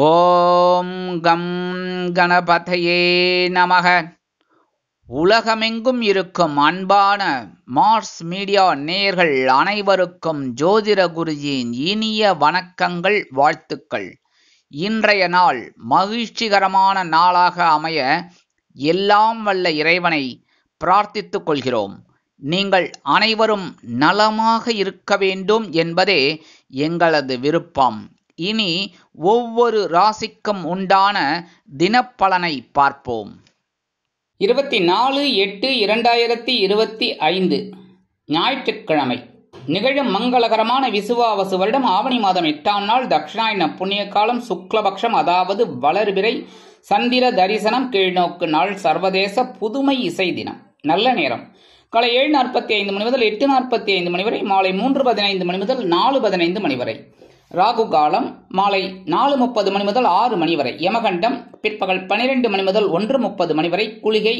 ஓம் come கணபதையே நமக. உலகமெங்கும் இருக்கும் அன்பான மார்ஸ் மீடியா நேயர்கள் அனைவருக்கும் ஜோதிட குருஜியின் இனிய வணக்கங்கள், வாழ்த்துக்கள். இன்றைய நாள் மகிழ்ச்சிகரமான நாளாக அமைய எல்லாம் வல்ல இறைவனை பிரார்த்தித்துக் கொள்கிறோம். நீங்கள் அனைவரும் நலமாக இருக்க வேண்டும் என்பதே எங்களது விருப்பம். இனி ஒவ்வொரு ராசிக்கும் உண்டான தினப்பலனை பார்ப்போம். 24/8/2025 ஞாயிற்றுக்கிழமை. நிகழும் மங்களகரமான விசுவாவசு வருடம் ஆவணி மாதம் 8ஆம் நாள் தட்சிணாயன புண்ணிய காலம் சுக்லபக்ஷம், அதாவது வளர்பிறை, சந்திர தரிசனம், கீழ்நோக்கு நாள், சர்வதேச புதுமை இசை தினம். நல்ல நேரம் காலை 7:45 மணி முதல் 8:45 மணி வரை, மாலை 3:15 மணி முதல் 4:15 மணி வரை. ராகு காலம் மாலை 4:30 மணி முதல் 6 மணி வரை. யமகண்டம் பிற்பகல் 12 மணி முதல் 1:30 மணி வரை. குளிகை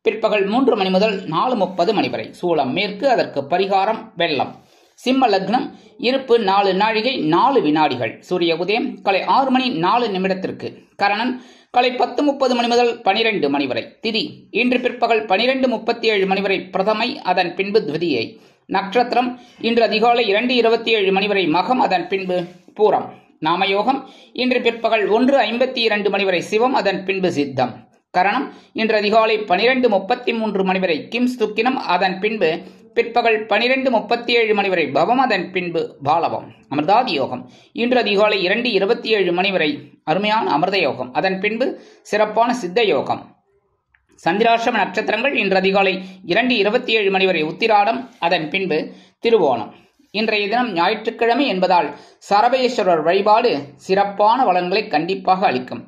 பிற்பகல் 3 மணி முதல் 4:30 மணி வரை. சூலம் மேற்கு, அதற்கு பரிகாரம் வெள்ளம். சிம்ம லக்னம். இருப்பு 4 நாழிகை 4 வினாடிகள். சூரிய உதயம் காலை 6 மணி 4 நிமிடத்திற்கு. கரணன் காலை 10:30 மணி முதல் 12 மணி வரை. திதி இன்று பிற்பகல் 12:37 மணி வரை பிரதமை, அதன் பின்பு த்விதியை. நட்சத்திரம் இன்று அதிகாலை 2:27 மணி வரை மகம், அதன் பின்பு பூரம். நாமயோகம் இன்று பிற்பகல் 1:52 மணி வரை சிவம், அதன் பின்பு சித்தம். கரணம் இன்று அதிகாலை 12:33 மணி வரை கிம் சுக்கினம், அதன் பின்பு பிற்பகல் 12:37 மணி வரை பவம், அதன் பின்பு பாலவம். அமிர்தாதி யோகம் இன்று அதிகாலை 2:27 மணி வரை அருமையான அமிர்த யோகம், அதன் பின்பு சிறப்பான சித்த யோகம். சந்திராஷ்டம நட்சத்திரங்கள் இன்று அதிகாலை 2:27 மணி வரை உத்திராடம், அதன் பின்பு திருவோணம். இன்றைய தினம் ஞாயிற்றுக்கிழமை என்பதால் சரபேஸ்வரர் வழிபாடு சிறப்பான பலன்களை கண்டிப்பாக அளிக்கும்.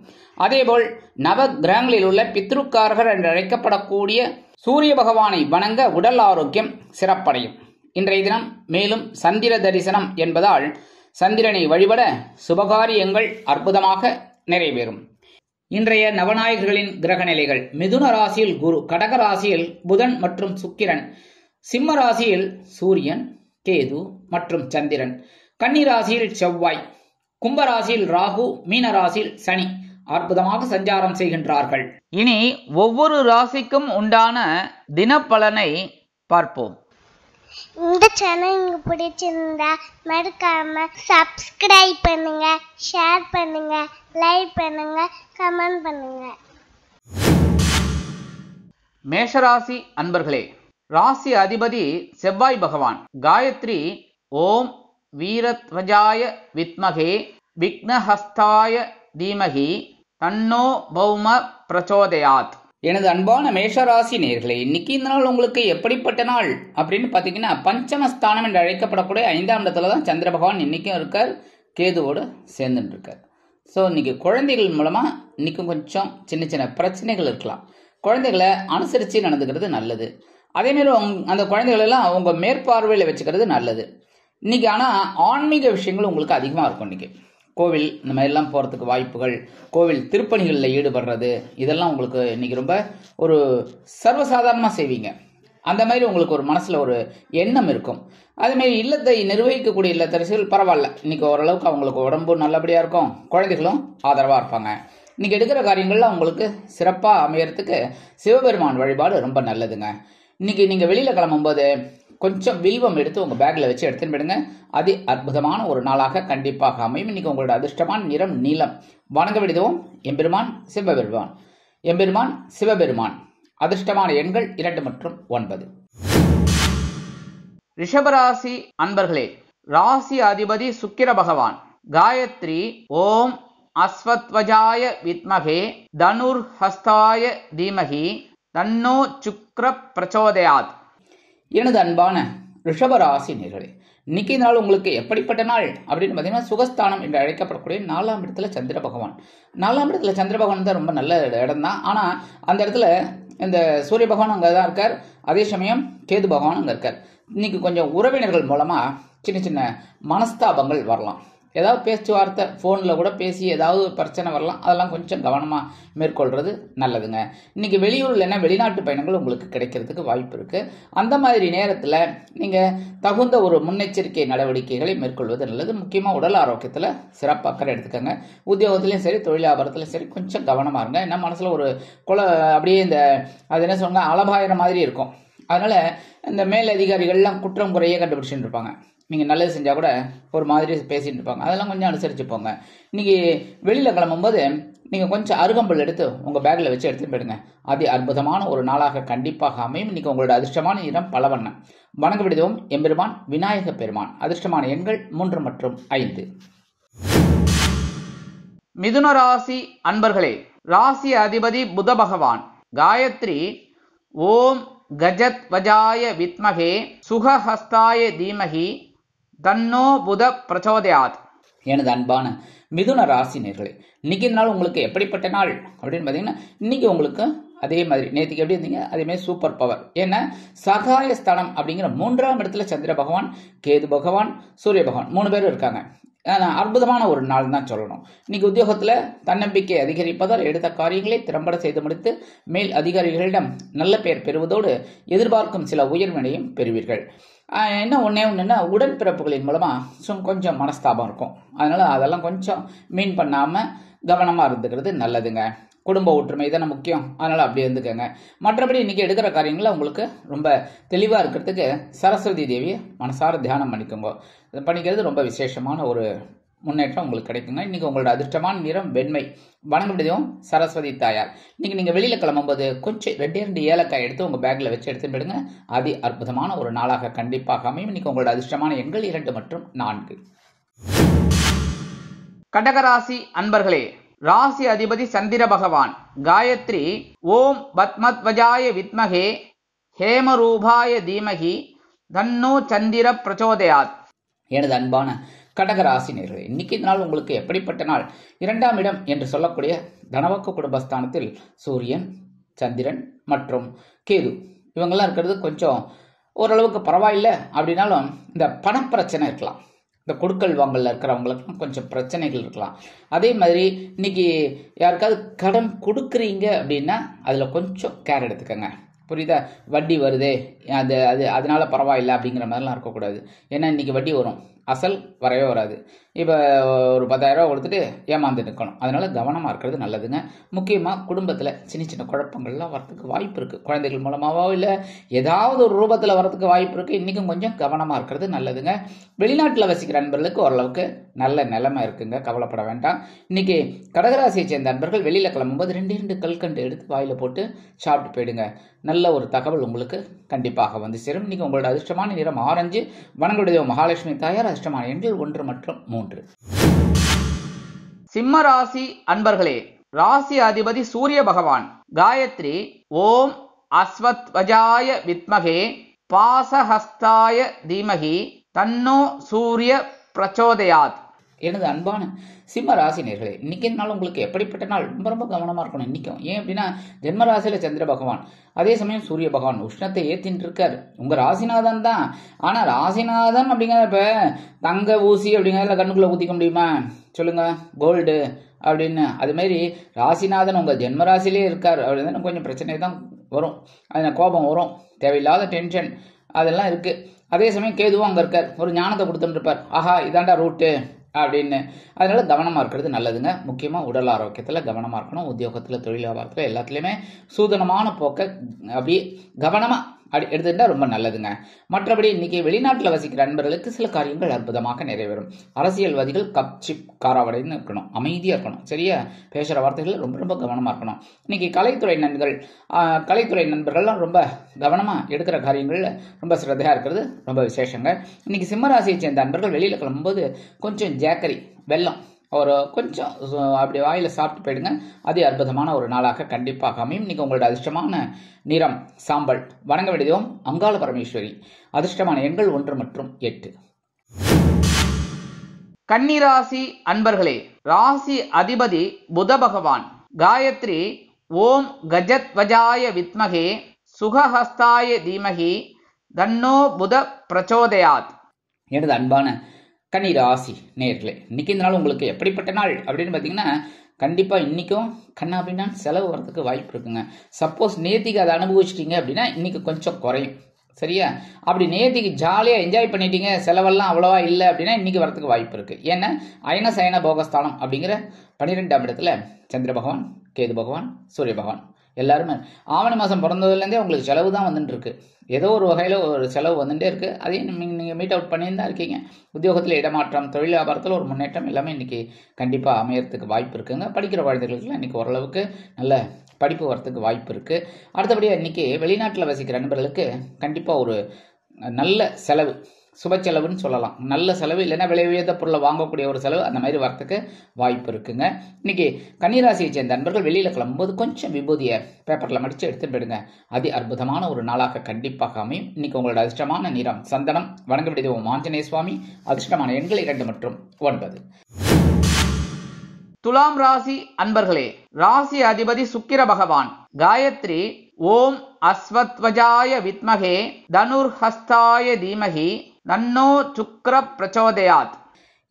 அதேபோல் நவ கிரகங்களில் உள்ள பித்ருக்காரகர் என்று அழைக்கப்படக்கூடிய சூரிய பகவானை வணங்க உடல் ஆரோக்கியம் சிறப்படையும். இன்றைய தினம் மேலும் சந்திர தரிசனம் என்பதால் சந்திரனை வழிபட சுபகாரியங்கள் அற்புதமாக நிறைவேறும். இன்றைய நவநாயகர்களின் கிரக நிலைகள்: மிதுன ராசியில் குரு, கடக ராசியில் புதன் மற்றும் சுக்கிரன், சிம்ம ராசியில் சூரியன், கேது மற்றும் சந்திரன், கன்னி ராசியில் செவ்வாய், கும்ப ராசியில் ராகு, மீன ராசியில் சனி அற்புதமாக சஞ்சாரம் செய்கின்றார்கள். இனி ஒவ்வொரு ராசிக்கும் உண்டான தினப்பலனை பார்ப்போம். இந்த சேனல் உங்களுக்கு பிடிச்சிருந்தா மறக்காம சப்ஸ்கிரைப் பண்ணுங்க, ஷேர் பண்ணுங்க, லைக் பண்ணுங்க, கமெண்ட் பண்ணுங்க. மேஷராசி அன்பர்களே, ராசி அதிபதி செவ்வாய் பகவான். காயத்ரி ஓம் வீரத்வஜாய வித்மகே விக்னஹஸ்தாய தீமகி தன்னோ பௌம பிரச்சோதயாத். எனது அன்பான மேஷராசி நேயர்களே, இன்னைக்கு இந்த நாள் உங்களுக்கு எப்படிப்பட்ட நாள் அப்படின்னு பார்த்தீங்கன்னா, பஞ்சமஸ்தானம் என்று அழைக்கப்படக்கூடிய 5ஆம் இடத்துல தான் சந்திர பகவான் இன்னைக்கும் இருக்கார், கேதுவோடு சேர்ந்துட்டு இருக்கார். ஸோ இன்னைக்கு குழந்தைகள் மூலமாக இன்னைக்கும் கொஞ்சம் சின்ன சின்ன பிரச்சனைகள் இருக்கலாம். குழந்தைகளை அனுசரித்து நடந்துக்கிறது நல்லது. அதேமாரி அந்த குழந்தைகள் எல்லாம் அவங்க மேற்பார்வையில் வச்சுக்கிறது நல்லது. இன்னைக்கு ஆனால் ஆன்மீக விஷயங்கள் உங்களுக்கு அதிகமாக இருக்கும். இன்னைக்கு கோவில் இந்த மாதிரிலாம் போகிறதுக்கு வாய்ப்புகள், கோவில் திருப்பணிகளில் ஈடுபடுறது, இதெல்லாம் உங்களுக்கு இன்னைக்கு ரொம்ப ஒரு சர்வசாதாரணமாக செய்வீங்க. அந்த மாதிரி உங்களுக்கு ஒரு மனசில் ஒரு எண்ணம் இருக்கும். அதேமாரி இல்லத்தை நிர்வகிக்கக்கூடிய இல்லத்தரசிகள் பரவாயில்ல, இன்னைக்கு ஓரளவுக்கு அவங்களுக்கு உடம்பு நல்லபடியாக இருக்கும், குழந்தைகளும் ஆதரவாக இருப்பாங்க. இன்னைக்கு எடுக்கிற காரியங்கள்லாம் உங்களுக்கு சிறப்பாக அமையறதுக்கு சிவபெருமான் வழிபாடு ரொம்ப நல்லதுங்க. இன்னைக்கு நீங்கள் வெளியில் கிளம்பும்போது கொஞ்சம் வில்வம் எடுத்து உங்கள் பேக்கில் வச்சு எடுத்துன்னு போயிடுங்க. அது அற்புதமான ஒரு நாளாக கண்டிப்பாக அமையும். இன்னைக்கு உங்களோட அதிர்ஷ்டமான நிறம் நீலம். வணங்க விடுவோம் எம்பெருமான் சிவபெருமான். எம்பெருமான் சிவபெருமான். அதிர்ஷ்டமான எண்கள் 2 மற்றும் 9. ரிஷபராசி அன்பர்களே, ராசி அதிபதி சுக்கிர பகவான். காயத்ரி ஓம் அஸ்வத்வஜாய வித்மகே தனுர் ஹஸ்தாய தீமகி தன்னோ சுக்ர பிரச்சோதயாத். எனது அன்பான ரிஷபராசி நேயர்களே, இன்னைக்கு நாள் உங்களுக்கு எப்படிப்பட்ட நாள் அப்படின்னு பார்த்தீங்கன்னா, சுகஸ்தானம் என்று அழைக்கப்படக்கூடிய 4ஆம் இடத்துல சந்திர பகவான். 4ஆம் இடத்துல சந்திர பகவான் தான் ரொம்ப நல்ல இடம் தான். ஆனால் அந்த இடத்துல இந்த சூரிய பகவான் அங்கே தான் இருக்கார், அதே சமயம் கேது பகவான் அங்கே இருக்கார். இன்னைக்கு கொஞ்சம் உறவினர்கள் மூலமாக சின்ன சின்ன மனஸ்தாபங்கள் வரலாம். ஏதாவது பேச்சுவார்த்தை ஃபோனில் கூட பேசி ஏதாவது பிரச்சனை வரலாம். அதெல்லாம் கொஞ்சம் கவனமாக மேற்கொள்வது நல்லதுங்க. இன்றைக்கி வெளியூர் இல்லைன்னா வெளிநாட்டு பயணங்கள் உங்களுக்கு கிடைக்கிறதுக்கு வாய்ப்பு இருக்குது. அந்த மாதிரி நேரத்தில் நீங்கள் தகுந்த ஒரு முன்னெச்சரிக்கை நடவடிக்கைகளை மேற்கொள்வது நல்லது. முக்கியமாக உடல் ஆரோக்கியத்தில் சிறப்பு அக்கறை எடுத்துக்கோங்க. உத்தியோகத்திலையும் சரி தொழில் வியாபாரத்திலையும் சரி கொஞ்சம் கவனமாக இருங்க. ஏன்னா மனசில் ஒரு அப்படியே இந்த அது என்ன சொல்லுங்க அலபாயிர மாதிரி இருக்கும். அதனால் இந்த மேல் அதிகாரிகள்லாம் குற்றம் குறைய கண்டுபிடிச்சிட்டு இருப்பாங்க. நீங்கள் நல்லது செஞ்சால் கூட ஒரு மாதிரி பேசிகிட்டு இருப்பாங்க. அதெல்லாம் கொஞ்சம் அனுசரித்து போங்க. இன்றைக்கி வெளியில் கிளம்பும்போது நீங்கள் கொஞ்சம் அருகம்புல் எடுத்து உங்கள் பேக்கில் வச்சு எடுத்துகிட்டு போயிடுங்க. அது அற்புதமான ஒரு நாளாக கண்டிப்பாக அமையும். இன்றைக்கி உங்களோட அதிர்ஷ்டமான நிறம் பலவண்ணம். வணங்க விடுவோம் எம்பெருமான் விநாயக பெருமான். அதிர்ஷ்டமான எண்கள் 3 மற்றும் 5. மிதுன ராசி அன்பர்களே, ராசி அதிபதி புத பகவான். காயத்ரி ஓம் கஜத் வஜாய வித்மகே சுகஹஸ்தாய தீமகி தன்னோ புத பிரச்சோதயாத். எனது அன்பான மிதுன ராசி நேர்களே, இன்னைக்கு நாள் உங்களுக்கு எப்படிப்பட்ட நாள் அப்படின்னு பார்த்தீங்கன்னா, இன்னைக்கு உங்களுக்கு அதே மாதிரி நேற்றுக்கு எப்படி இருந்தீங்க அதே மாதிரி சூப்பர் பவர். ஏன்னா சகாயஸ்தானம் அப்படிங்கிற 3ஆம் இடத்துல சந்திர பகவான், கேது பகவான், சூரிய பகவான் 3 பேரும் இருக்காங்க. அற்புதமான ஒரு நாள் தான் சொல்லணும். இன்னைக்கு உத்தியோகத்தில் தன்னம்பிக்கை அதிகரிப்பதால் எடுத்த காரியங்களை திறம்பட செய்து முடித்து மேல் அதிகாரிகளிடம் நல்ல பெயர் பெறுவதோடு எதிர்பார்க்கும் சில உயர்வினையும் பெறுவீர்கள். என்ன ஒன்றுன்னா உடன்பிறப்புகளின் மூலமாக கொஞ்சம் மனஸ்தாபம் இருக்கும். அதனால் அதெல்லாம் கொஞ்சம் மீன் பண்ணாமல் கவனமாக இருந்துக்கிறது நல்லதுங்க. குடும்ப ஒற்றுமை தானே முக்கியம். அதனால் அப்படி இருந்துக்கங்க. மற்றபடி இன்றைக்கி எடுக்கிற காரியங்களில் உங்களுக்கு ரொம்ப தெளிவாக இருக்கிறதுக்கு சரஸ்வதி தேவியை மனசார தியானம் பண்ணிக்கிறது ரொம்ப விசேஷமான ஒரு முன்னேற்றம் உங்களுக்கு கிடைக்குங்க. இன்றைக்கி உங்களோட அதிர்ஷ்டமான நிறம் வெண்மை. வணங்க விடுவோம் சரஸ்வதி தாயார். இன்றைக்கி நீங்கள் வெளியில் கிளம்பும்போது கொஞ்சம் 2 ஏலக்காய் எடுத்து உங்கள் பேக்கில் வச்சு எடுத்து போயிடுங்க. அது அற்புதமான ஒரு நாளாக கண்டிப்பாக அமையும். இன்றைக்கி உங்களோட அதிர்ஷ்டமான எண்கள் 2 மற்றும் 4. கடகராசி அன்பர்களே, ராசி அதிபதி சந்திர பகவான். காயத்ரி ஓம் பத்மத்வஜாய வித்மகே ஹேமரூபாய தீமகி தன்னோ சந்திர பிரச்சோதயாத். எனது அன்பான கடகராசி நேர்களே, இன்னைக்கு நாள் உங்களுக்கு எப்படிப்பட்ட நாள்? 2ஆம் இடம் என்று சொல்லக்கூடிய தனவக்க குடும்பஸ்தானத்தில் சூரியன், சந்திரன் மற்றும் கேது இவங்கெல்லாம் இருக்கிறது கொஞ்சம் ஓரளவுக்கு பரவாயில்லை. அப்படின்னாலும் இந்த பணப்பிரச்சனை இருக்கலாம். இந்த கொடுக்கல் வாங்கல இருக்கிறவங்களுக்கும் கொஞ்சம் பிரச்சனைகள் இருக்கலாம். அதே மாதிரி இன்னைக்கு யாருக்காவது கடன் கொடுக்குறீங்க அப்படின்னா அதில் கொஞ்சம் கேர் எடுத்துக்கோங்க. புரியுதா? வட்டி வருதே அதனால பரவாயில்லை அப்படிங்கிற மாதிரிலாம் இருக்கக்கூடாது. ஏன்னா இன்னைக்கு வட்டி வரும், அசல் வரவே வராது. இப்போ ஒரு 10,000 ரூபா கொடுத்துட்டு ஏமாந்து நிற்கணும். அதனால கவனமாக இருக்கிறது நல்லதுங்க. முக்கியமாக குடும்பத்தில் சின்ன குழப்பங்கள்லாம் வரத்துக்கு வாய்ப்பு இருக்குது. குழந்தைகள் மூலமாகவோ இல்லை ஏதாவது ஒரு ரூபத்தில் வரத்துக்கு வாய்ப்பு இருக்குது. இன்றைக்கும் கொஞ்சம் கவனமாக இருக்கிறது நல்லதுங்க. வெளிநாட்டில் வசிக்கிற நண்பர்களுக்கு ஓரளவுக்கு நல்ல நிலைமை இருக்குங்க, கவலைப்பட வேண்டாம். இன்னைக்கு கடகராசியை சேர்ந்த நண்பர்கள் வெளியில் கிளம்பும்போது 2 கல்கண்டு எடுத்து வாயில் போட்டு சாப்பிட்டு போயிடுங்க. நல்ல ஒரு தகவல் உங்களுக்கு கண்டிப்பாக வந்து சேரும். இன்னைக்கு உங்களோட அதிர்ஷ்டமான நிறம் ஆரஞ்சு. வணங்குடைய மகாலட்சுமி தாயார். அதிர்ஷ்டமான எண்கள் 1 மற்றும் 3. சிம்ம ராசி அன்பர்களே, ராசி அதிபதி சூரிய பகவான். காயத்ரி ஓம் அஸ்வத்வஜாய வித்மகே பாசஹஸ்தாய தீமகி தன்னோ சூரிய பிரச்சோதயாத். எனது அன்பான சிம்ம ராசி நேர்களே, இன்னைக்கு நாள் உங்களுக்கு எப்படிப்பட்ட நாள்? ரொம்ப கவனமாக இருக்கணும் இன்னைக்கும். ஏன் அப்படின்னா ஜென்ம ராசியில் சந்திர பகவான், அதே சமயம் சூரிய பகவான் உஷ்ணத்தை ஏற்றின்னு இருக்கார். உங்கள் ராசிநாதன் தான். ஆனால் ராசிநாதன் அப்படிங்கிறத இப்போ தங்க ஊசி அப்படிங்கிறதுல கண்ணுக்குள்ளே ஊற்றிக்க முடியுமா சொல்லுங்க? கோல்டு அப்படின்னு அதுமாரி ராசிநாதன் உங்கள் ஜென்ம ராசிலே இருக்கார் அப்படின்னு கொஞ்சம் பிரச்சனை தான் வரும். அதில் கோபம் வரும், தேவையில்லாத டென்ஷன் அதெல்லாம் இருக்குது. அதே சமயம் கேதுவும் அங்கே இருக்கார், ஒரு ஞானத்தை கொடுத்துட்டு இருப்பார். ஆஹா இதாண்டா ரூட்டு அப்படின்னு. அதனால கவனமாக இருக்கிறது நல்லதுங்க. முக்கியமாக உடல் ஆரோக்கியத்தில் கவனமாக இருக்கணும். உத்தியோகத்தில் தொழில் வியாபாரத்தில் எல்லாத்துலேயுமே சூதனமான போக்கை அப்படியே கவனமாக எடுத்துக்கிட்டா ரொம்ப நல்லதுங்க. மற்றபடி இன்னைக்கு வெளிநாட்டில் வசிக்கிற நண்பர்களுக்கு சில காரியங்கள் அற்புதமாக நிறைவேறும். அரசியல்வாதிகள் கப் சிப் காராவடைன்னு இருக்கணும், அமைதியாக இருக்கணும். சரியா? பேசுகிற வார்த்தைகள் ரொம்ப கவனமாக இருக்கணும். இன்னைக்கு கலைத்துறை நண்பர்கள்லாம் ரொம்ப கவனமாக எடுக்கிற காரியங்களில் ரொம்ப சிரத்தையாக இருக்கிறது ரொம்ப விசேஷங்க. இன்னைக்கு சிம்மராசியை சேர்ந்த நண்பர்கள் வெளியில் கிளம்பும்போது கொஞ்சம் ஜாக்கரி வெல்லம் ஒரு கொஞ்சம் அப்படி வாயில் சாப்பிட்டு போயிடுங்க. அது அற்புதமான ஒரு நாளாக கண்டிப்பாக அமையும். இன்னைக்கு உங்களோட அதிர்ஷ்டமான நிறம் சாம்பல். வணங்க வேண்டியதும் அங்காள பரமேஸ்வரி. அதிர்ஷ்டமான எண்கள் 1 மற்றும் 8. கன்னிராசி அன்பர்களே, ராசி அதிபதி புத பகவான். காயத்ரி ஓம் கஜத்வஜாய வித்மகே சுகஹஸ்தாய தீமகி தன்னோ புத பிரச்சோதயாத். எனது அன்பான கன்னி ராசி நேர்களே, இன்னைக்கு இந்த நாள் உங்களுக்கு எப்படிப்பட்ட நாள் அப்படின்னு பார்த்தீங்கன்னா, கண்டிப்பாக இன்றைக்கும் கண்ணா அப்படின்னா செலவு வரதுக்கு வாய்ப்பு இருக்குங்க. சப்போஸ் நேத்திக்கு அதை அனுபவிச்சிட்டிங்க அப்படின்னா இன்னைக்கு கொஞ்சம் குறையும். சரியா? அப்படி நேத்திக்கு ஜாலியாக என்ஜாய் பண்ணிட்டீங்க, செலவெல்லாம் அவ்வளோவா இல்லை அப்படின்னா இன்னைக்கு வரதுக்கு வாய்ப்பு இருக்குது. ஏன்னா அயன சயன போகஸ்தானம் அப்படிங்கிற 12ஆம் இடத்துல சந்திர பகவான், கேது பகவான், சூரிய பகவான் எல்லாருமே ஆவணி மாதம் பிறந்ததுலேருந்தே உங்களுக்கு செலவு தான் வந்துட்டு இருக்கு. ஏதோ ஒரு வகையில் ஒரு செலவு வந்துட்டே இருக்குது. அதையும் நீங்கள் மீட் அவுட் பண்ணிட்டு தான் இருக்கீங்க. உத்தியோகத்தில் இடமாற்றம், தொழில் வியாபாரத்தில் ஒரு முன்னேற்றம் எல்லாமே இன்றைக்கி கண்டிப்பாக அமையறதுக்கு வாய்ப்பு இருக்குங்க. படிக்கிற குழந்தைகளுக்குலாம் இன்றைக்கி ஓரளவுக்கு நல்ல படிப்பு வரத்துக்கு வாய்ப்பு இருக்குது. அடுத்தபடியாக இன்றைக்கி வெளிநாட்டில் வசிக்கிற நண்பர்களுக்கு கண்டிப்பாக ஒரு நல்ல செலவு, சுப செலவுன்னு சொல்லலாம். நல்ல செலவு இல்லைன்னா விலை உயர்ந்த பொருளை வாங்கக்கூடிய ஒரு செலவு அந்த மாதிரி வரத்துக்கு வாய்ப்பு இருக்குங்க. இன்னைக்கு கன்னிராசியை சேர்ந்த நண்பர்கள் வெளியில் கிளம்பும்போது கொஞ்சம் விபூதியை பேப்பரில் மடித்து எடுத்துட்டு போயிடுங்க. அதி அற்புதமான ஒரு நாளாக கண்டிப்பாக அமையும். இன்னைக்கு உங்களோட அதிர்ஷ்டமான நிறம் சந்தனம். வணங்க வேண்டியது ஆஞ்சநேய சுவாமி. அதிர்ஷ்டமான எண்கள் 2 மற்றும் 9. துலாம் ராசி அன்பர்களே, ராசி அதிபதி சுக்கிர பகவான். காயத்ரி ஓம் அஸ்வத்வஜாய வித்மகே தனுர்ஹஸ்தாய தீமகி தன்னோ சுக்ர பிரச்சோதயாத்.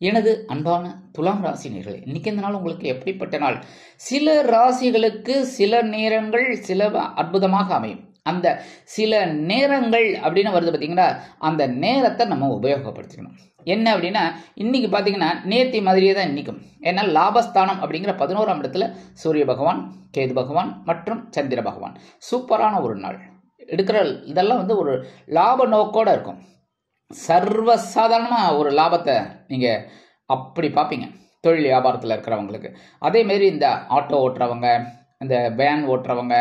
எனது அன்பான துலாம் ராசி நேர்களே, இன்னைக்கு இந்த நாள் உங்களுக்கு எப்படிப்பட்ட நாள்? சில ராசிகளுக்கு சில நேரங்கள் சில அற்புதமாக அமையும். அந்த சில நேரங்கள் அப்படின்னு வருது பார்த்தீங்கன்னா, அந்த நேரத்தை நம்ம உபயோகப்படுத்திக்கணும். என்ன அப்படின்னா, இன்னைக்கு பார்த்தீங்கன்னா நேத்தி மாதிரியே தான் இன்னைக்கும். ஏன்னா லாபஸ்தானம் அப்படிங்கிற 11ஆம் இடத்துல சூரிய பகவான், கேது பகவான் மற்றும் சந்திர பகவான். சூப்பரான ஒரு நாள். எடுக்கிற இதெல்லாம் ஒரு லாப நோக்கோடு இருக்கும். சர்வசாதாரணமாக ஒரு லாபத்தை நீங்கள் அப்படி பார்ப்பீங்க தொழில் வியாபாரத்தில் இருக்கிறவங்களுக்கு. அதேமாரி இந்த ஆட்டோ ஓட்டுறவங்க, இந்த வேன் ஓட்டுறவங்க,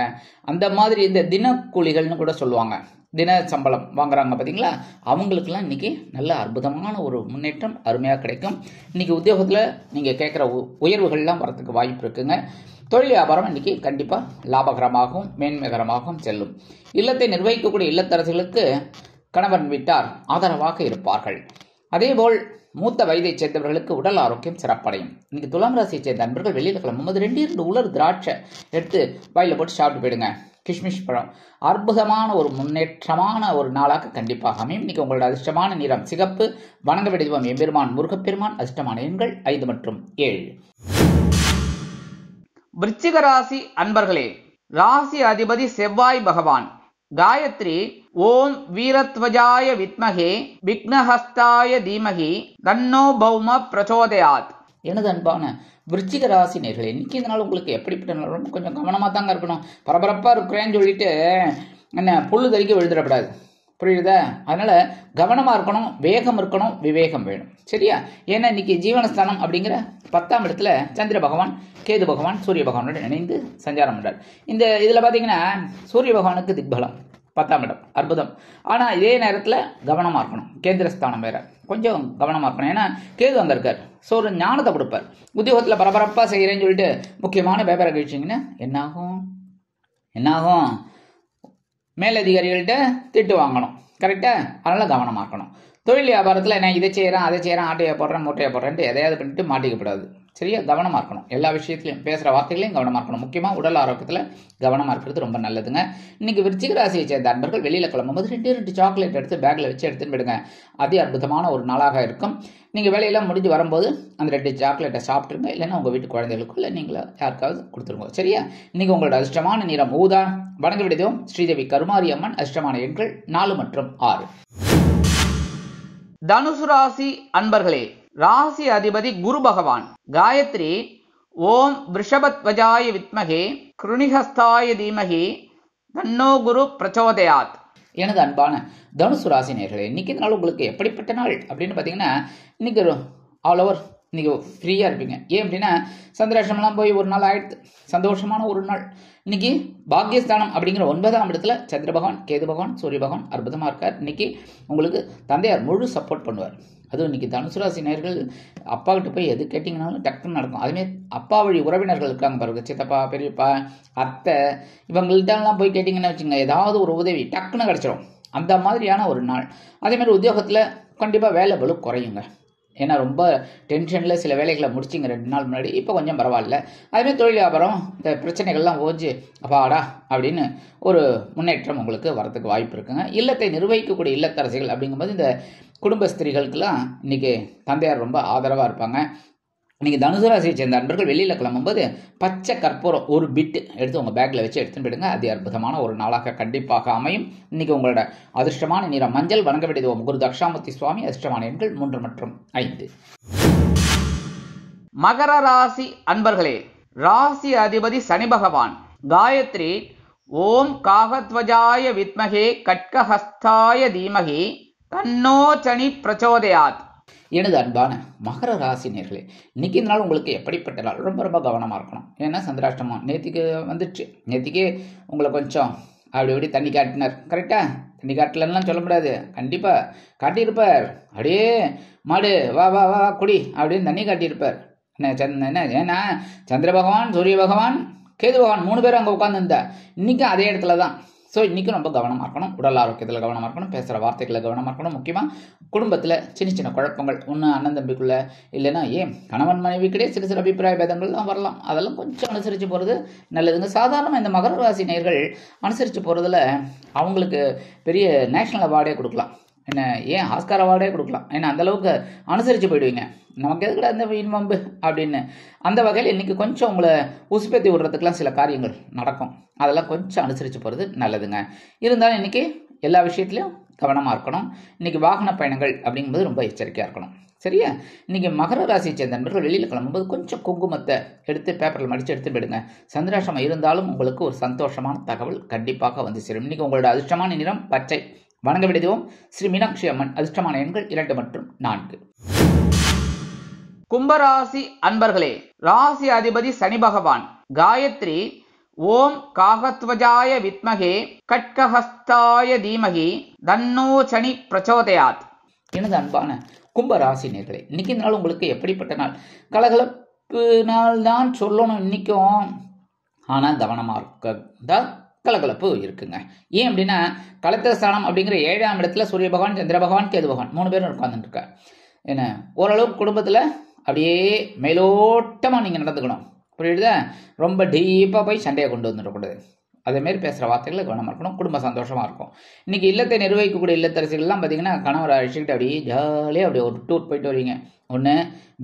அந்த மாதிரி இந்த தினக்கூலிகள்னு கூட சொல்லுவாங்க, தின சம்பளம் வாங்குறாங்க பார்த்தீங்களா, அவங்களுக்கெல்லாம் இன்றைக்கி நல்ல அற்புதமான ஒரு முன்னேற்றம் அருமையாக கிடைக்கும். இன்றைக்கி உத்தியோகத்தில் நீங்கள் கேட்குற உயர்வுகள்லாம் வரத்துக்கு வாய்ப்பு இருக்குங்க. தொழில் வியாபாரம் இன்றைக்கி கண்டிப்பாக லாபகரமாகவும் மேன்மைகரமாகவும் செல்லும். இல்லத்தை நிர்வகிக்கக்கூடிய இல்லத்தரசிகளுக்கு கணவன் வீட்டார் ஆதரவாக இருப்பார்கள். அதேபோல் மூத்த வயதை சேர்ந்தவர்களுக்கு உடல் ஆரோக்கியம் சிறப்படையும். இன்னைக்கு துலாம் ராசியை சேர்ந்த நண்பர்கள் வெளியில் கிளம்பும்போது 2 உலர் திராட்சை எடுத்து வாயில போட்டு சாப்பிட்டு போயிடுங்க. கிஷ்மிஷ் பழம். அற்புதமான ஒரு முன்னேற்றமான ஒரு நாளாக கண்டிப்பாக அமையும். இன்னைக்கு உங்களோட அதிர்ஷ்டமான நிறம் சிகப்பு. வணங்க வேண்டியது எம்பெருமான் முருகப்பெருமான். அதிர்ஷ்டமான எண்கள் 5 மற்றும் 7. விருச்சிக ராசி அன்பர்களே, ராசி அதிபதி செவ்வாய் பகவான். காயத்ரி ஓம் வீரத்வஜாய வித்மகே விக்னஹஸ்தாய தீமகி தன்னோ பௌம பிரச்சோதயாத். எனது அன்பான விருச்சிக ராசி நேர்களே, இன்னைக்கு இந்த நாள் உங்களுக்கு எப்படிப்பட்ட நாள்? ரொம்ப கொஞ்சம் கவனமாக தாங்க இருக்கணும். பரபரப்பாக இருக்கிறேன்னு சொல்லிட்டு என்ன புல்லு தறிக்க விழுந்துடக்கூடாது. புரியுதா? அதனால கவனமாக இருக்கணும், வேகம் இருக்கணும், விவேகம் வேணும். சரியா? ஏன்னா இன்னைக்கு ஜீவனஸ்தானம் அப்படிங்கிற 10ஆம் இடத்துல சந்திர பகவான், கேது பகவான், சூரிய பகவானோட இணைந்து சஞ்சாரம் பண்றார். இந்த இதில் பார்த்தீங்கன்னா சூரிய பகவானுக்கு திக்பலம் 10ஆம் இடம், அற்புதம். ஆனால் இதே நேரத்தில் கவனமாக இருக்கணும். கேந்திரஸ்தானம் வேற, கொஞ்சம் கவனமாக இருக்கணும். ஏன்னா கேது அங்கே இருக்கார். ஸோ ஒரு ஞானத்தை கொடுப்பார். உத்தியோகத்தில் பரபரப்பாக செய்கிறேன்னு சொல்லிட்டு முக்கியமான பேப்பரை கழிச்சிங்கன்னா என்னாகும்? மேலதிகாரிகள்கிட்ட திட்டு வாங்கணும். கரெக்டாக? அதனால் கவனமாக இருக்கணும். தொழில் வியாபாரத்தில் நான் இதை செய்கிறேன், அதை செய்கிறேன், ஆட்டையை போடுறேன், மூட்டையை போடுறேன்ட்டு எதையாவது பண்ணிட்டு மாட்டிக்கப்படாது. சரியா? கவனமாக இருக்கணும். எல்லா விஷயத்துலையும் பேசுகிற வார்த்தைகளையும் கவனமாக இருக்கணும். முக்கியமாக உடல் ஆரோக்கியத்தில் கவனமாக இருக்கிறது ரொம்ப நல்லதுங்க. இன்றைக்கி விருச்சிக ராசியை சேர்ந்த அன்பர்கள் வெளியில் கிளம்பும்போது 2 சாக்லேட் எடுத்து பேக்கில் வச்சு எடுத்துன்னு போயிடுங்க. அதி அற்புதமான ஒரு நாளாக இருக்கும். நீங்கள் வேலையெல்லாம் முடிஞ்சு வரும்போது அந்த 2 சாக்லேட்டை சாப்பிட்ருங்க. இல்லைன்னா உங்கள் வீட்டு குழந்தைகளுக்கும் இல்லை நீங்கள யாருக்காவது கொடுத்துருங்க. சரியா? இன்றைக்கி உங்களோட அதிர்ஷ்டமான நிறம் ஊதா. வணங்க விடுதோம் ஸ்ரீதேவி கருமாரி அம்மன். அதிர்ஷ்டமான எண்கள் 4 மற்றும் 6. தனுசு ராசி அன்பர்களே, ராசி அதிபதி குரு பகவான். காயத்ரி ஓம் விருஷபத்வஜாய வித்மகே கிருணிஹஸ்தாய தீமகி தன்னோ குரு பிரச்சோதயாத். எனது அன்பான தனுசு ராசி நேர்களே, இன்னைக்கு இந்த நாள் உங்களுக்கு எப்படிப்பட்ட நாள் அப்படின்னு பார்த்தீங்கன்னா, இன்னைக்கு ஆல் ஓவர் இன்னைக்கு ஃப்ரீயாக இருப்பீங்க. ஏன் அப்படின்னா சந்திராஷ்டமெல்லாம் போய் ஒரு நாள் ஆயிடுது. சந்தோஷமான ஒரு நாள். இன்னைக்கு பாக்யஸ்தானம் அப்படிங்கிற 9ஆம் இடத்துல சந்திர பகவான், கேது பகவான், சூரிய பகவான் அற்புதமாக இருக்கார். இன்னைக்கு உங்களுக்கு தந்தையார் முழு சப்போர்ட் பண்ணுவார். அதுவும் இன்னைக்கு தனுசு ராசி நேயர்கள் அப்பா கிட்ட போய் எது கேட்டிங்கனாலும் டக்குன்னு நடக்கும். அதுமாரி அப்பா வழி உறவினர்கள் இருக்காங்க பாருங்க, சித்தப்பா, பெரியப்பா, அத்தை, இவங்கள்ட்டெல்லாம் போய் கேட்டிங்கன்னு வச்சுங்க, ஏதாவது ஒரு உதவி டக்குன்னு கிடச்சிடும். அந்த மாதிரியான ஒரு நாள். அதேமாதிரி உத்தியோகத்தில் கண்டிப்பாக வேலை பளு குறையுங்க. ஏன்னா ரொம்ப டென்ஷனில் சில வேலைகளை முடிச்சிங்க 2 நாள் முன்னாடி. இப்போ கொஞ்சம் பரவாயில்ல. அதுமாதிரி தொழில் வியாபாரம் இந்த பிரச்சனைகள்லாம் ஓஞ்சு அப்பாடா அப்படின்னு ஒரு முன்னேற்றம் உங்களுக்கு வரதுக்கு வாய்ப்பு இருக்குங்க. இல்லத்தை நிர்வகிக்கக்கூடிய இல்லத்தரசிகள் அப்படிங்கும்போது இந்த குடும்ப ஸ்திரீகளுக்கெல்லாம் இன்றைக்கி தந்தையார் ரொம்ப ஆதரவாக இருப்பாங்க. இன்றைக்கி தனுசு ராசியை சேர்ந்த அன்பர்கள் வெளியில் கிளம்பும்போது பச்சை கற்பூரம் ஒரு பிட்டு எடுத்து உங்கள் பேக்கில் வச்சு எடுத்துன்னு போயிடுங்க. அது அற்புதமான ஒரு நாளாக கண்டிப்பாக அமையும். இன்றைக்கி உங்களோட அதிர்ஷ்டமான நிறம் மஞ்சள். வணங்க வேண்டியது ஓம் குரு தக்ஷாமூர்த்தி சுவாமி. அதிர்ஷ்டமான எண்கள் 3 மற்றும் 5. மகர ராசி அன்பர்களே, ராசி அதிபதி சனி பகவான். காயத்ரி ஓம் காகத்வஜாய வித்மகே கட்கஹஸ்தாய தீமகி தன்னோ சனி பிரச்சோதயாத். எனது அன்பான மகர ராசி நேர்களே, இன்னைக்கு இந்த நாள் உங்களுக்கு எப்படிப்பட்ட நாள்? ரொம்ப ரொம்ப கவனமாக இருக்கணும். ஏன்னா சந்திராஷ்டமம் நேற்றுக்கு வந்துடுச்சு. நேற்றுக்கே உங்களை கொஞ்சம் அப்படி இப்படி தண்ணி காட்டினார். கரெக்டாக தண்ணி காட்டலன்னா சொல்ல முடியாது, கண்டிப்பாக காட்டியிருப்பார். அப்படியே மாடு வா வா வா குடி அப்படின்னு தண்ணி காட்டியிருப்பார். ஏன்னா சந்திர பகவான், சூரிய பகவான், கேது பகவான் 3 பேரும் அங்கே உட்காந்துருந்தா. இன்றைக்கும் அதே இடத்துல தான். ஸோ இன்றைக்கும் ரொம்ப கவனமாக இருக்கணும். உடல் ஆரோக்கியத்தில் கவனமாக இருக்கணும். பேசுகிற வார்த்தைகளை கவனமாக இருக்கணும். முக்கியமாக குடும்பத்தில் சின்ன சின்ன குழப்பங்கள், ஒன்று அண்ணன் தம்பிக்குள்ளே, இல்லைன்னா ஏன் கணவன் மனைவிக்கிட்டே சிறு சிறு அபிப்பிராய பேதங்கள்லாம் வரலாம். அதெல்லாம் கொஞ்சம் அனுசரித்து போகிறது நல்லதுங்க. சாதாரணமாக இந்த மகர ராசி நேயர்கள் அனுசரித்து போகிறதுல அவங்களுக்கு பெரிய நேஷ்னல் அவார்டே கொடுக்கலாம். என்ன ஏன் ஆஸ்கார் அவார்டே கொடுக்கலாம். ஏன்னா அந்தளவுக்கு அனுசரித்து போயிடுவீங்க. நமக்கு எதுக்கூட அந்த வீண்வம்பு அப்படின்னு அந்த வகையில் இன்றைக்கி கொஞ்சம் உங்களை உசுப்பேற்றி விடுறதுக்கெலாம் சில காரியங்கள் நடக்கும். அதெல்லாம் கொஞ்சம் அனுசரித்து போகிறது நல்லதுங்க. இருந்தாலும் இன்றைக்கி எல்லா விஷயத்துலையும் கவனமாக இருக்கணும். இன்றைக்கி வாகன பயணங்கள் அப்படிங்கும்போது ரொம்ப எச்சரிக்கையாக இருக்கணும். சரியா? இன்றைக்கி மகர ராசியை சேர்ந்த நண்பர்கள் வெளியில் கிளம்பும்போது கொஞ்சம் குங்குமத்தை எடுத்து பேப்பரில் மடித்து எடுத்து விடுங்க. சந்திராஷ்டமம் இருந்தாலும் உங்களுக்கு ஒரு சந்தோஷமான தகவல் கண்டிப்பாக வந்து சேரும். இன்றைக்கி உங்களோட அதிர்ஷ்டமான நிறம் பச்சை. வணங்க விடுவோம் ஸ்ரீ மீனாட்சி அம்மன். அதிர்ஷ்டமான எண்கள் 2 மற்றும் 4. கும்பராசி அன்பர்களே, ராசி அதிபதி சனி பகவான். காயத்ரி ஓம் காகத்வஜாய வித்மகே கட்கஹஸ்தாய தீமகி தன்னோ சனி பிரச்சோதயாத். எனது அன்பான கும்பராசி நேர்களே, இன்னைக்கு இந்த நாள் உங்களுக்கு எப்படிப்பட்ட நாள்? கலகலப்பு நாள் தான் சொல்லணும் இன்னைக்கும். ஆனால் கவனமாக இருக்க கலகலப்பு இருக்குங்க. ஏன் அப்படின்னா கலத்திரஸ்தானம் அப்படிங்கிற 7ஆம் இடத்துல சூரிய பகவான், சந்திர பகவான், கேது பகவான் 3 பேரும் உட்கார்ந்துட்டு இருக்காங்க. என்ன ஓரளவுக்கு குடும்பத்தில் அப்படியே மேலோட்டமாக நீங்கள் நடந்துக்கணும். புரியுதா? ரொம்ப டீப்பாக போய் சண்டையை கொண்டு வந்துடக்கூடாது. அதேமாரி பேசுகிற வார்த்தைகளை கவனமாக இருக்கணும். குடும்ப சந்தோஷமாக இருக்கும். இன்றைக்கி இல்லத்தை நிர்வகிக்கக்கூடிய இல்லத்தரசிகள்லாம் பார்த்தீங்கன்னா கணவரை அழைச்சிக்கிட்டு அப்படியே ஜாலியாக அப்படியே ஒரு டூர் போயிட்டு வருவீங்க. ஒன்று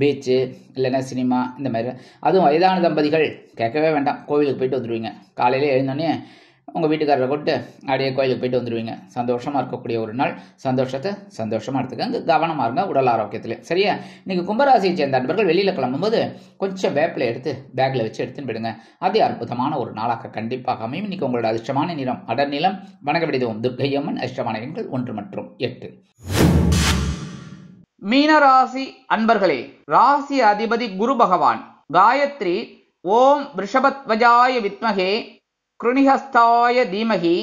பீச்சு, இல்லைன்னா சினிமா, இந்த மாதிரி. அதுவும் வயதான தம்பதிகள் கேட்கவே வேண்டாம், கோவிலுக்கு போயிட்டு வந்துடுவீங்க. காலையிலே எழுந்தோடனே உங்கள் வீட்டுக்காரரை கொண்டு அப்படியே கோயிலுக்கு போயிட்டு வந்துடுவீங்க. சந்தோஷமாக இருக்கக்கூடிய ஒரு நாள். சந்தோஷத்தை சந்தோஷமாக எடுத்துக்கங்க. கவனமாக இருங்க உடல் ஆரோக்கியத்தில். சரியா? இன்றைக்கி கும்பராசியை சேர்ந்த நண்பர்கள் வெளியில் கிளம்பும்போது கொஞ்சம் வேப்பிலை எடுத்து பேக்கில் வச்சு எடுத்துன்னு போயிடுங்க. அது அற்புதமான ஒரு நாளாக கண்டிப்பாக அமையும். இன்றைக்கி உங்களோட அதிர்ஷ்டமான நிறம் அடர்நிலம். வணங்க விடுவோம் துர்க்கையம்மன். அதிர்ஷ்டமான எண்கள் 1 மற்றும் 8. மீனராசி அன்பர்களே, ராசி அதிபதி குரு பகவான். காயத்ரி ஓம் ரிஷபத்வஜாய வித்மகே கிருணிஹஸ்தாய தீமகி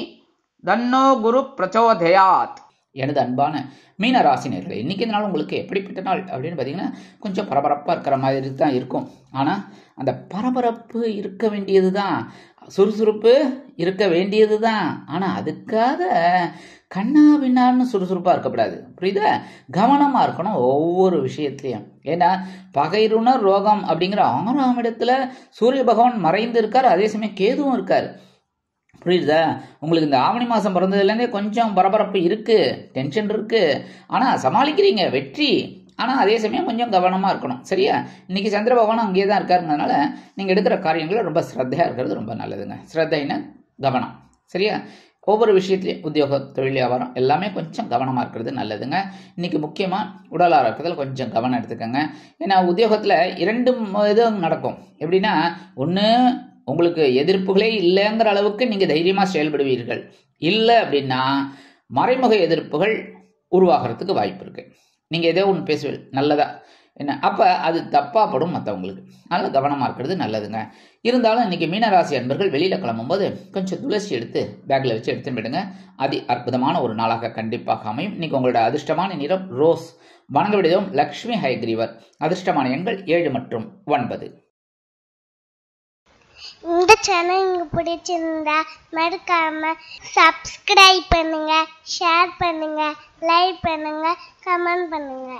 தன்னோ குரு பிரச்சோதயாத். எனது அன்பான மீன ராசினியர்களே, இன்னைக்கு இந்த நாள் உங்களுக்கு எப்படிப்பட்ட நாள் அப்படின்னு பார்த்தீங்கன்னா கொஞ்சம் பரபரப்பாக இருக்கிற மாதிரி தான் இருக்கும். ஆனால் அந்த பரபரப்பு இருக்க வேண்டியது தான், சுறுசுறுப்பு இருக்க வேண்டியது தான். ஆனால் அதுக்காக கண்ணா பின்னான்னு சுறுசுறுப்பாக இருக்கக்கூடாது. புரியுதா? கவனமாக இருக்கணும் ஒவ்வொரு விஷயத்துலையும். ஏன்னா பகைருணர் ரோகம் அப்படிங்கிற 6ஆம் இடத்துல சூரிய பகவான் மறைந்து இருக்கார். அதே சமயம் கேதுவும் இருக்கார். புரியுதா? உங்களுக்கு இந்த ஆவணி மாதம் பிறந்ததுலேருந்தே கொஞ்சம் பரபரப்பு இருக்குது, டென்ஷன் இருக்குது. ஆனால் சமாளிக்கிறீங்க, வெற்றி. ஆனால் அதே சமயம் கொஞ்சம் கவனமாக இருக்கணும். சரியா? இன்றைக்கி சந்திர பகவான் அங்கேயே தான் இருக்காருங்கிறதுனால நீங்கள் எடுக்கிற காரியங்களில் ரொம்ப ஸ்ரத்தையாக இருக்கிறது ரொம்ப நல்லதுங்க. ஸ்ரத்தைன்னா கவனம். சரியா? ஒவ்வொரு விஷயத்துலையும் உத்தியோக, தொழில், வியாபாரம் எல்லாமே கொஞ்சம் கவனமாக இருக்கிறது நல்லதுங்க. இன்றைக்கி முக்கியமாக உடல் ஆரோக்கியத்தில் கொஞ்சம் கவனம் எடுத்துக்கோங்க. ஏன்னா உத்தியோகத்தில் 2 இதுவும் நடக்கும். எப்படின்னா, ஒன்று உங்களுக்கு எதிர்ப்புகளே இல்லைங்கிற அளவுக்கு நீங்கள் தைரியமாக செயல்படுவீர்கள். இல்லை அப்படின்னா மறைமுக எதிர்ப்புகள் உருவாகிறதுக்கு வாய்ப்பு இருக்குது. நீங்கள் ஏதோ ஒன்று பேசுவீர்கள் நல்லதா என்ன, அப்போ அது தப்பாக படும் மற்றவங்களுக்கு. அதனால் கவனமாக இருக்கிறது நல்லதுங்க. இருந்தாலும் இன்றைக்கி மீனராசி அன்பர்கள் வெளியில் கிளம்பும்போது கொஞ்சம் துளசி எடுத்து பேக்கில் வச்சு எடுத்துன்னு போயிடுங்க. அது அற்புதமான ஒரு நாளாக கண்டிப்பாக அமையும். இன்றைக்கி உங்களோட அதிர்ஷ்டமான நிறம் ரோஸ். வணங்க விடுவோம் லக்ஷ்மி ஹைகிரீவர். அதிர்ஷ்டமான எண்கள் 7 மற்றும் 9. இந்த சேனல் உங்களுக்கு பிடிச்சிருந்தா மறக்காம சப்ஸ்கிரைப் பண்ணுங்க, ஷேர் பண்ணுங்க, லைக் பண்ணுங்க, கமெண்ட் பண்ணுங்க.